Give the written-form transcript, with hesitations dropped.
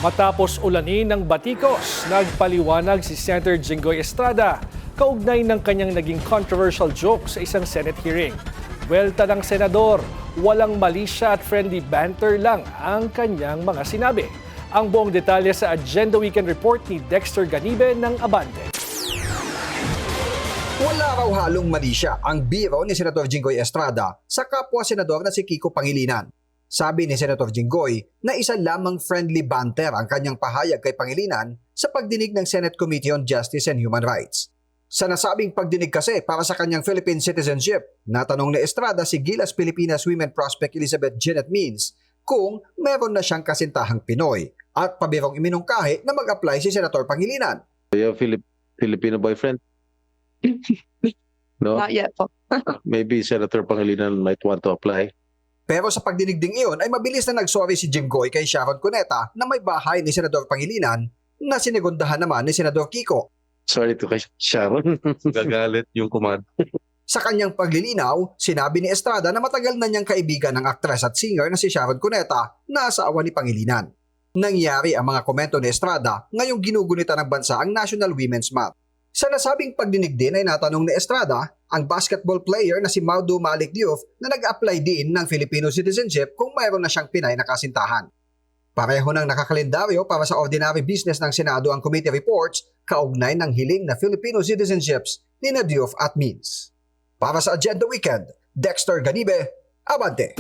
Matapos ulanin ng batikos, nagpaliwanag si Senator Jinggoy Estrada kaugnay ng kanyang naging controversial joke sa isang Senate hearing. Welta ng senador, walang mali siya at friendly banter lang ang kanyang mga sinabi. Ang buong detalye sa Agenda Weekend Report ni Dexter Ganibe ng Abante. Wala raw halong mali siya ang biro ni Senator Jinggoy Estrada sa kapwa-senador na si Kiko Pangilinan. Sabi ni Senator Jinggoy na isa lamang friendly banter ang kanyang pahayag kay Pangilinan sa pagdinig ng Senate Committee on Justice and Human Rights. Sa nasabing pagdinig kasi para sa kanyang Philippine citizenship, natanong ni Estrada si Gilas Pilipinas Women Prospect Elizabeth Janet Means kung meron na siyang kasintahang Pinoy at pabirong iminungkahi na mag-apply si Senator Pangilinan. Your Filipino boyfriend? No? Not yet po. Maybe Senator Pangilinan might want to apply. Pero sa pagdinig ding iyon ay mabilis na nagsorry si Jinggoy kay Sharon Cuneta na may bahay ni Senador Pangilinan na sinigundahan naman ni Senador Kiko. Sorry to kay Sharon. Gagalit yung command. Sa kanyang paglilinaw, sinabi ni Estrada na matagal na niyang kaibigan ng aktres at singer na si Sharon Cuneta na asawa ni Pangilinan. Nangyari ang mga komento ni Estrada ngayong ginugunita ng bansa ang National Women's Month. Sa nasabing pagdinig din ay natanong ni Estrada ang basketball player na si Maudo Malik Diouf na nag-apply din ng Filipino citizenship kung mayroon na siyang Pinay na kasintahan. Pareho ng nakakalendaryo para sa ordinary business ng Senado ang committee reports kaugnay ng hiling na Filipino citizenships ni Diouf at Means. Para sa Agenda Weekend, Dexter Ganibe, Abante.